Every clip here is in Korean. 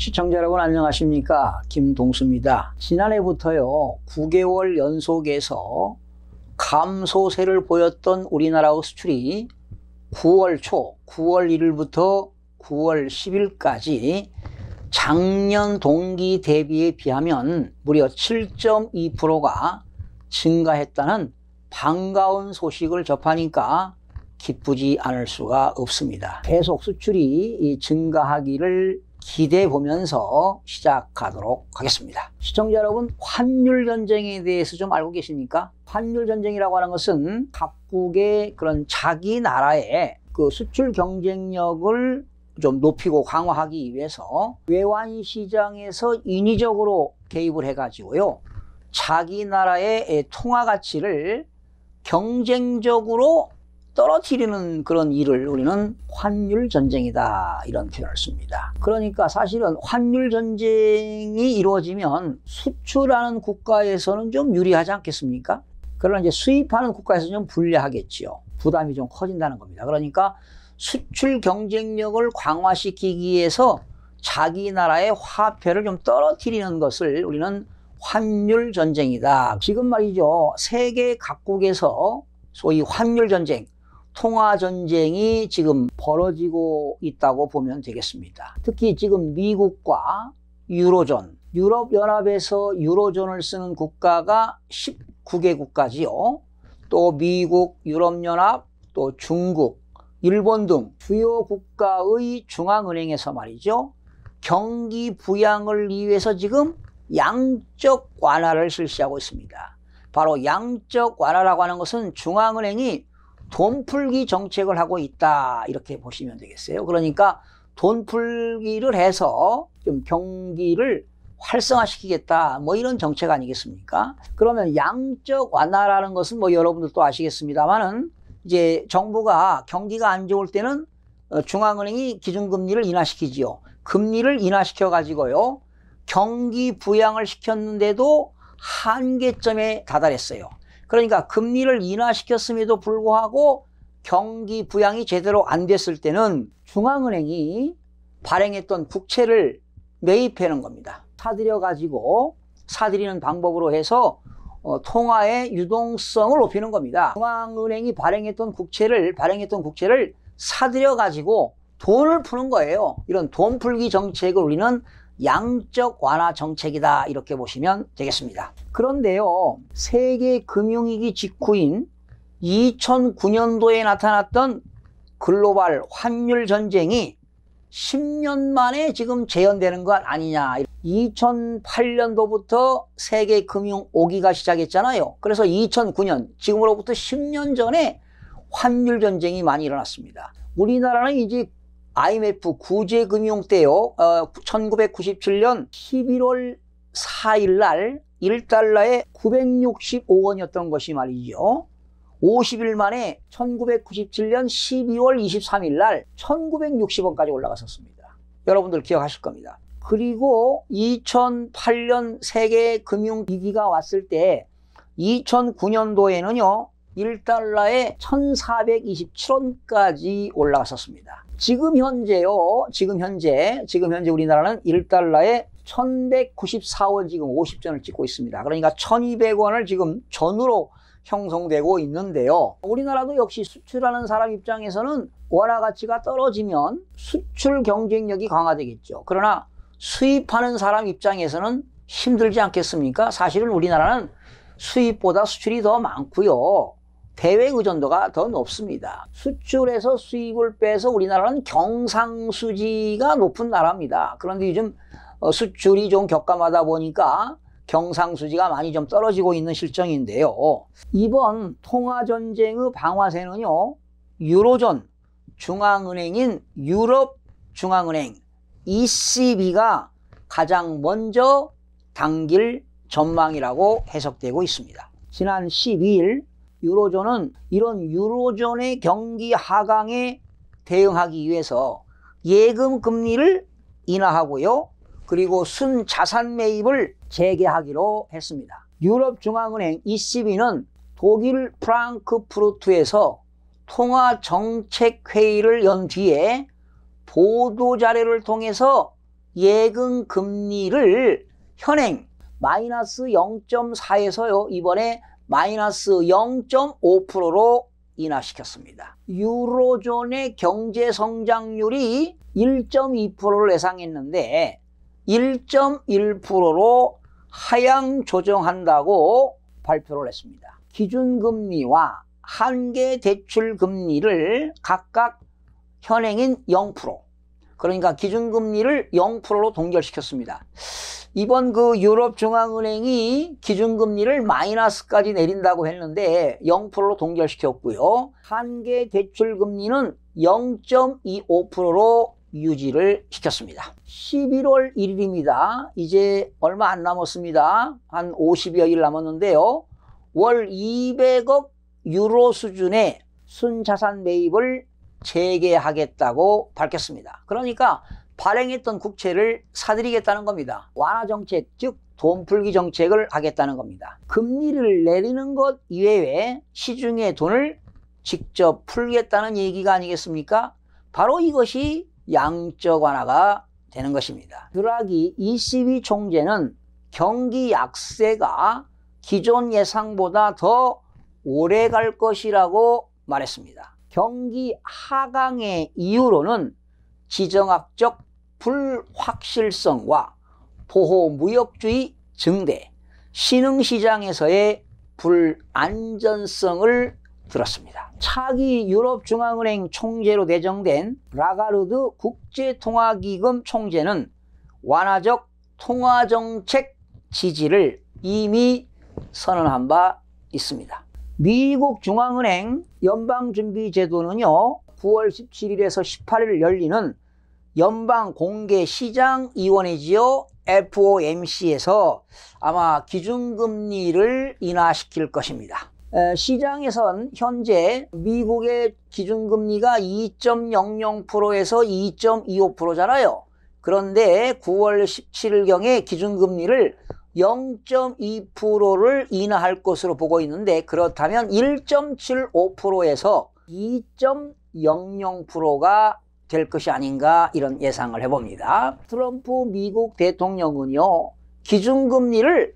시청자 여러분 안녕하십니까, 김동수입니다. 지난해부터요 9개월 연속에서 감소세를 보였던 우리나라의 수출이 9월 초 9월 1일부터 9월 10일까지 작년 동기 대비에 비하면 무려 7.2%가 증가했다는 반가운 소식을 접하니까 기쁘지 않을 수가 없습니다. 계속 수출이 증가하기를 기대해 보면서 시작하도록 하겠습니다. 시청자 여러분, 환율 전쟁에 대해서 좀 알고 계십니까? 환율 전쟁이라고 하는 것은 각국의 그런 자기 나라의 그 수출 경쟁력을 좀 높이고 강화하기 위해서 외환 시장에서 인위적으로 개입을 해가지고요, 자기 나라의 통화 가치를 경쟁적으로 떨어뜨리는 그런 일을 우리는 환율 전쟁이다, 이런 표현을 씁니다. 그러니까 사실은 환율 전쟁이 이루어지면 수출하는 국가에서는 좀 유리하지 않겠습니까? 그러나 이제 수입하는 국가에서는 좀 불리하겠지요. 부담이 좀 커진다는 겁니다. 그러니까 수출 경쟁력을 강화시키기 위해서 자기 나라의 화폐를 좀 떨어뜨리는 것을 우리는 환율 전쟁이다. 지금 말이죠, 세계 각국에서 소위 환율 전쟁, 통화 전쟁이 지금 벌어지고 있다고 보면 되겠습니다. 특히 지금 미국과 유로존, 유럽연합에서 유로존을 쓰는 국가가 19개 국가지요. 또 미국, 유럽연합, 또 중국, 일본 등 주요 국가의 중앙은행에서 말이죠, 경기 부양을 위해서 지금 양적 완화를 실시하고 있습니다. 바로 양적 완화라고 하는 것은 중앙은행이 돈 풀기 정책을 하고 있다, 이렇게 보시면 되겠어요. 그러니까 돈 풀기를 해서 좀 경기를 활성화시키겠다, 뭐 이런 정책 아니겠습니까? 그러면 양적 완화라는 것은 뭐 여러분들도 아시겠습니다만은 이제 정부가 경기가 안 좋을 때는 중앙은행이 기준금리를 인하시키지요. 금리를 인하시켜 가지고요, 경기 부양을 시켰는데도 한계점에 다다랐어요. 그러니까 금리를 인하시켰음에도 불구하고 경기 부양이 제대로 안 됐을 때는 중앙은행이 발행했던 국채를 매입하는 겁니다. 사들여가지고 사들이는 방법으로 해서 통화의 유동성을 높이는 겁니다. 중앙은행이 발행했던 국채를 사들여가지고 돈을 푸는 거예요. 이런 돈 풀기 정책을 우리는 양적 완화 정책이다, 이렇게 보시면 되겠습니다. 그런데요, 세계 금융위기 직후인 2009년도에 나타났던 글로벌 환율 전쟁이 10년 만에 지금 재현되는 것 아니냐. 2008년도부터 세계 금융 오기가 시작했잖아요. 그래서 2009년, 지금으로부터 10년 전에 환율 전쟁이 많이 일어났습니다. 우리나라는 이제 IMF 구제금융 때요, 1997년 11월 4일 날 1달러에 965원이었던 것이 말이죠, 50일 만에 1997년 12월 23일 날 1960원까지 올라갔었습니다. 여러분들 기억하실 겁니다. 그리고 2008년 세계 금융위기가 왔을 때 2009년도에는요 1달러에 1427원까지 올라갔었습니다. 지금 현재 우리나라는 1달러에 1194원 지금 50전을 찍고 있습니다. 그러니까 1200원을 지금 전으로 형성되고 있는데요. 우리나라도 역시 수출하는 사람 입장에서는 원화 가치가 떨어지면 수출 경쟁력이 강화되겠죠. 그러나 수입하는 사람 입장에서는 힘들지 않겠습니까? 사실은 우리나라는 수입보다 수출이 더 많고요, 대외 의존도가 더 높습니다. 수출에서 수입을 빼서 우리나라는 경상수지가 높은 나라입니다. 그런데 요즘 수출이 좀 격감하다 보니까 경상수지가 많이 좀 떨어지고 있는 실정인데요. 이번 통화전쟁의 방화세는요, 유로존 중앙은행인 유럽중앙은행 ECB가 가장 먼저 당길 전망이라고 해석되고 있습니다. 지난 12일 유로존은 이런 유로존의 경기 하강에 대응하기 위해서 예금 금리를 인하하고요, 그리고 순자산 매입을 재개하기로 했습니다. 유럽중앙은행 ECB는 독일 프랑크푸르트에서 통화정책회의를 연 뒤에 보도자료를 통해서 예금 금리를 현행 마이너스 0.4에서요 이번에 마이너스 0.5%로 인하시켰습니다. 유로존의 경제 성장률이 1.2%를 예상했는데 1.1%로 하향 조정한다고 발표를 했습니다. 기준금리와 한계 대출 금리를 각각 현행인 0%, 그러니까 기준금리를 0%로 동결시켰습니다. 이번 유럽중앙은행이 기준금리를 마이너스까지 내린다고 했는데 0%로 동결시켰고요. 한계 대출금리는 0.25%로 유지를 시켰습니다. 11월 1일입니다. 이제 얼마 안 남았습니다. 한 50여일 남았는데요. 월 200억 유로 수준의 순자산 매입을 재개하겠다고 밝혔습니다. 그러니까 발행했던 국채를 사들이겠다는 겁니다. 완화 정책, 즉 돈 풀기 정책을 하겠다는 겁니다. 금리를 내리는 것 이외에 시중에 돈을 직접 풀겠다는 얘기가 아니겠습니까? 바로 이것이 양적 완화가 되는 것입니다. 드라기 ECB 총재는 경기 약세가 기존 예상보다 더 오래 갈 것이라고 말했습니다. 경기 하강의 이유로는 지정학적 불확실성과 보호무역주의 증대, 신흥시장에서의 불안전성을 들었습니다. 차기 유럽중앙은행 총재로 내정된 라가르드 국제통화기금 총재는 완화적 통화정책 지지를 이미 선언한 바 있습니다. 미국 중앙은행 연방준비제도는요 9월 17일에서 18일 열리는 연방공개시장위원회지요 FOMC에서 아마 기준금리를 인하시킬 것입니다. 시장에선 현재 미국의 기준금리가 2.00%에서 2.25%잖아요. 그런데 9월 17일경에 기준금리를 0.2%를 인하할 것으로 보고 있는데, 그렇다면 1.75%에서 2.00%가 될 것이 아닌가 이런 예상을 해봅니다. 트럼프 미국 대통령은요 기준금리를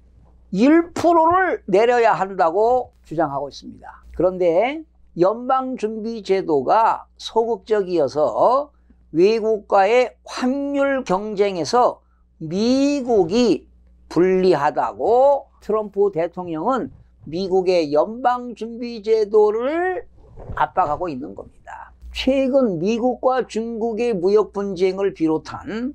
1%를 내려야 한다고 주장하고 있습니다. 그런데 연방준비제도가 소극적이어서 외국과의 환율 경쟁에서 미국이 불리하다고 트럼프 대통령은 미국의 연방준비제도를 압박하고 있는 겁니다. 최근 미국과 중국의 무역 분쟁을 비롯한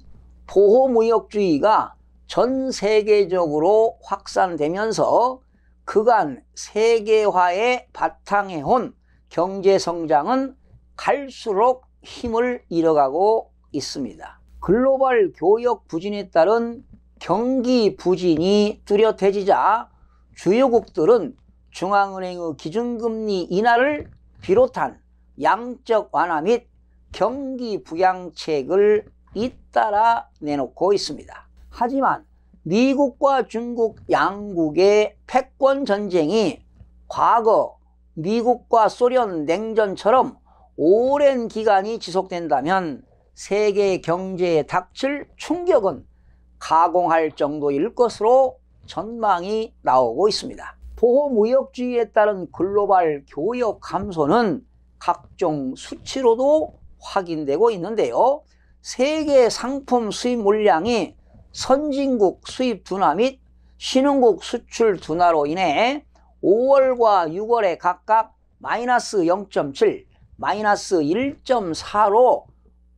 보호무역주의가 전 세계적으로 확산되면서 그간 세계화에 바탕해온 경제성장은 갈수록 힘을 잃어가고 있습니다. 글로벌 교역 부진에 따른 경기 부진이 뚜렷해지자 주요국들은 중앙은행의 기준금리 인하를 비롯한 양적 완화 및 경기 부양책을 잇따라 내놓고 있습니다. 하지만 미국과 중국 양국의 패권 전쟁이 과거 미국과 소련 냉전처럼 오랜 기간이 지속된다면 세계 경제에 닥칠 충격은 가공할 정도일 것으로 전망이 나오고 있습니다. 보호무역주의에 따른 글로벌 교역 감소는 각종 수치로도 확인되고 있는데요. 세계 상품 수입 물량이 선진국 수입 둔화 및 신흥국 수출 둔화로 인해 5월과 6월에 각각 마이너스 0.7, 마이너스 1.4로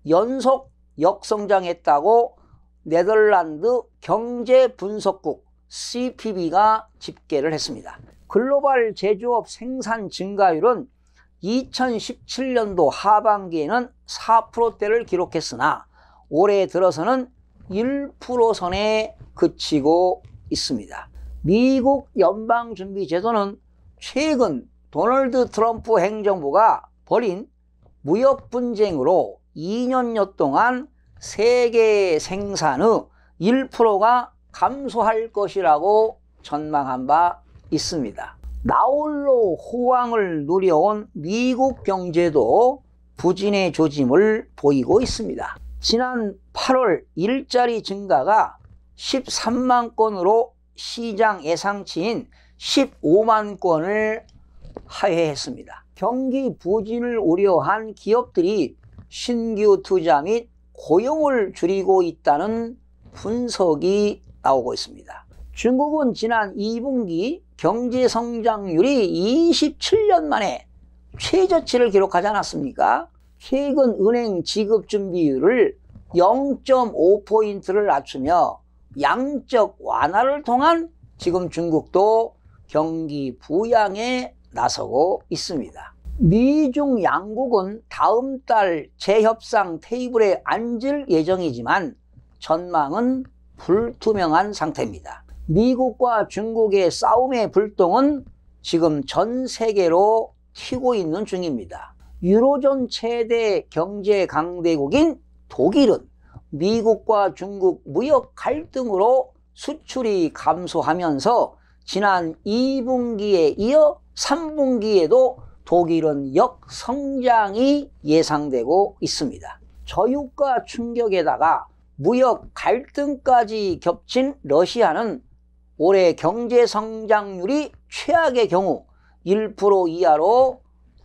연속 역성장했다고 네덜란드 경제분석국 CPB가 집계를 했습니다. 글로벌 제조업 생산 증가율은 2017년도 하반기에는 4%대를 기록했으나 올해 들어서는 1% 선에 그치고 있습니다. 미국 연방준비제도는 최근 도널드 트럼프 행정부가 벌인 무역 분쟁으로 2년여 동안 세계 생산의 1%가 감소할 것이라고 전망한 바 있습니다. 나홀로 호황을 누려온 미국 경제도 부진의 조짐을 보이고 있습니다. 지난 8월 일자리 증가가 13만 건으로 시장 예상치인 15만 건을 하회했습니다. 경기 부진을 우려한 기업들이 신규 투자 및 고용을 줄이고 있다는 분석이 나오고 있습니다. 중국은 지난 2분기 경제 성장률이 27년 만에 최저치를 기록하지 않았습니까? 최근 은행 지급 준비율을 0.5포인트를 낮추며 양적 완화를 통한 지금 중국도 경기 부양에 나서고 있습니다. 미중 양국은 다음 달 재협상 테이블에 앉을 예정이지만 전망은 불투명한 상태입니다. 미국과 중국의 싸움의 불똥은 지금 전 세계로 튀고 있는 중입니다. 유로존 최대 경제 강대국인 독일은 미국과 중국 무역 갈등으로 수출이 감소하면서 지난 2분기에 이어 3분기에도 독일은 역성장이 예상되고 있습니다. 저유가 충격에다가 무역 갈등까지 겹친 러시아는 올해 경제 성장률이 최악의 경우 1% 이하로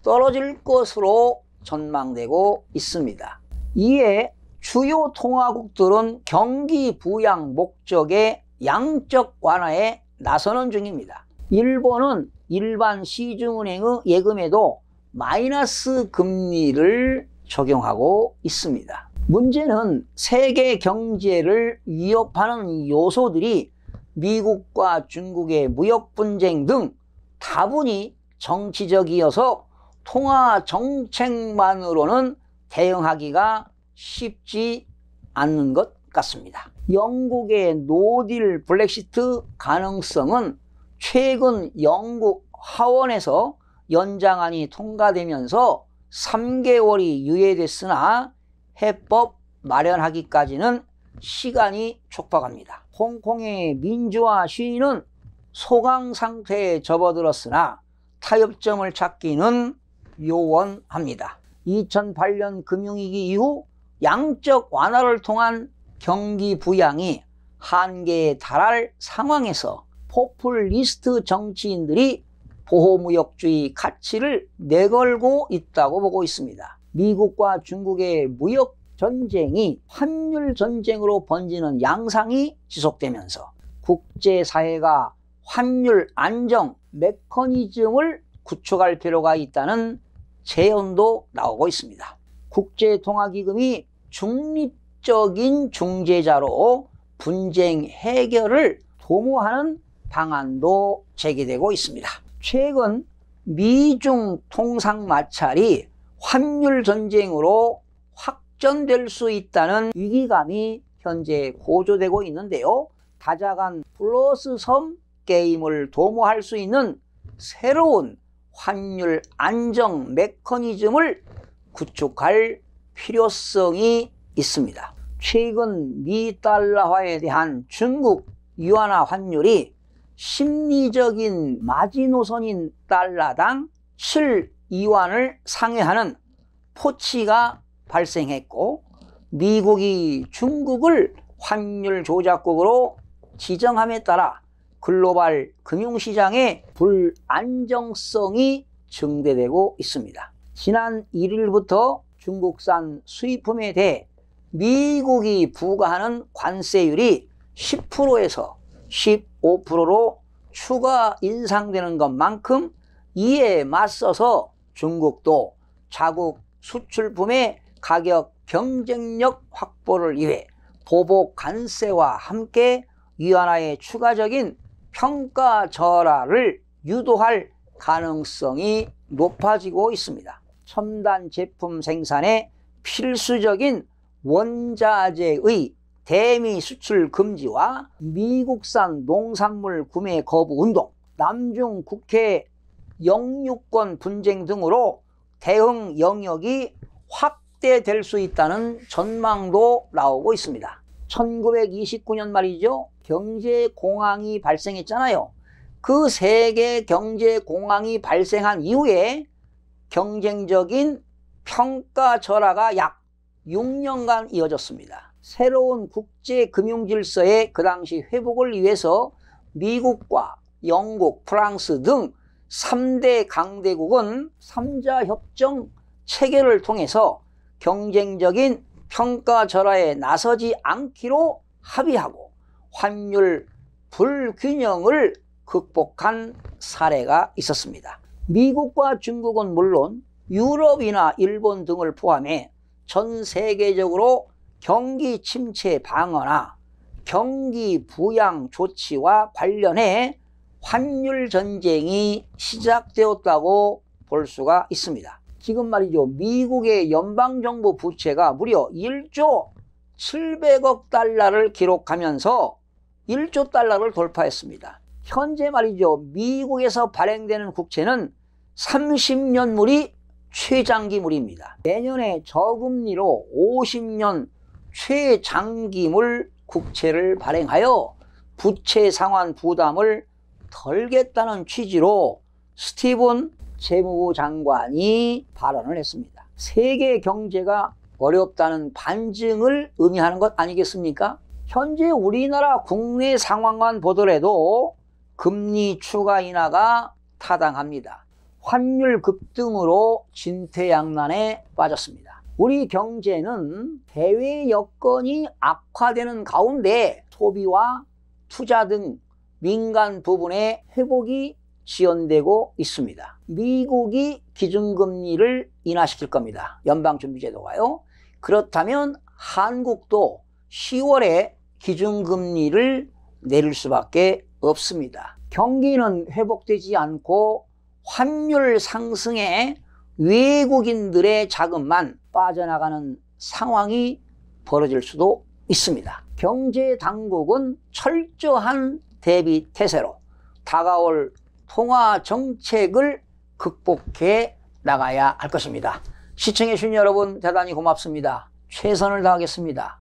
떨어질 것으로 전망되고 있습니다. 이에 주요 통화국들은 경기 부양 목적의 양적 완화에 나서는 중입니다. 일본은 일반 시중은행의 예금에도 마이너스 금리를 적용하고 있습니다. 문제는 세계 경제를 위협하는 요소들이 미국과 중국의 무역 분쟁 등 다분히 정치적이어서 통화 정책만으로는 대응하기가 쉽지 않는 것 같습니다. 영국의 노딜 브렉시트 가능성은 최근 영국 하원에서 연장안이 통과되면서 3개월이 유예됐으나 해법 마련하기까지는 시간이 촉박합니다. 홍콩의 민주화 시위는 소강 상태에 접어들었으나 타협점을 찾기는 요원합니다. 2008년 금융위기 이후 양적 완화를 통한 경기 부양이 한계에 달할 상황에서 포퓰리스트 정치인들이 보호무역주의 가치를 내걸고 있다고 보고 있습니다. 미국과 중국의 무역 전쟁이 환율 전쟁으로 번지는 양상이 지속되면서 국제사회가 환율 안정 메커니즘을 구축할 필요가 있다는 제언도 나오고 있습니다. 국제통화기금이 중립적인 중재자로 분쟁 해결을 도모하는 방안도 제기되고 있습니다. 최근 미중 통상 마찰이 환율 전쟁으로 확전될 수 있다는 위기감이 현재 고조되고 있는데요. 다자간 플러스섬 게임을 도모할 수 있는 새로운 환율 안정 메커니즘을 구축할 필요성이 있습니다. 최근 미 달러화에 대한 중국 위안화 환율이 심리적인 마지노선인 달러당 7위안을 상회하는 포치가 발생했고, 미국이 중국을 환율 조작국으로 지정함에 따라 글로벌 금융시장의 불안정성이 증대되고 있습니다. 지난 1일부터 중국산 수입품에 대해 미국이 부과하는 관세율이 10%에서 15%로 추가 인상되는 것만큼 이에 맞서서 중국도 자국 수출품의 가격 경쟁력 확보를 위해 보복 관세와 함께 위안화의 추가적인 평가 절하를 유도할 가능성이 높아지고 있습니다. 첨단 제품 생산에 필수적인 원자재의 대미 수출 금지와 미국산 농산물 구매 거부 운동, 남중 국해 영유권 분쟁 등으로 대응 영역이 확대될 수 있다는 전망도 나오고 있습니다. 1929년 말이죠. 경제공황이 발생했잖아요. 그 세계 경제공황이 발생한 이후에 경쟁적인 평가 절하가 약 6년간 이어졌습니다. 새로운 국제금융질서의 그 당시 회복을 위해서 미국과 영국, 프랑스 등 3대 강대국은 3자 협정 체결을 통해서 경쟁적인 평가절하에 나서지 않기로 합의하고 환율 불균형을 극복한 사례가 있었습니다. 미국과 중국은 물론 유럽이나 일본 등을 포함해 전 세계적으로 경기 침체 방어나 경기 부양 조치와 관련해 환율 전쟁이 시작되었다고 볼 수가 있습니다. 지금 말이죠. 미국의 연방정부 부채가 무려 1조 700억 달러를 기록하면서 1조 달러를 돌파했습니다. 현재 말이죠. 미국에서 발행되는 국채는 30년물이 최장기물입니다. 내년에 저금리로 50년 최장기물 국채를 발행하여 부채 상환 부담을 덜겠다는 취지로 스티븐 재무부 장관이 발언을 했습니다. 세계 경제가 어렵다는 반증을 의미하는 것 아니겠습니까? 현재 우리나라 국내 상황만 보더라도 금리 추가 인하가 타당합니다. 환율 급등으로 진퇴양난에 빠졌습니다. 우리 경제는 대외 여건이 악화되는 가운데 소비와 투자 등 민간 부분의 회복이 지연되고 있습니다. 미국이 기준금리를 인하시킬 겁니다. 연방준비제도가요. 그렇다면 한국도 10월에 기준금리를 내릴 수밖에 없습니다. 경기는 회복되지 않고 환율 상승에 외국인들의 자금만 빠져나가는 상황이 벌어질 수도 있습니다. 경제당국은 철저한 대비 태세로 다가올 통화 정책을 극복해 나가야 할 것입니다. 시청해 주신 여러분 대단히 고맙습니다. 최선을 다하겠습니다.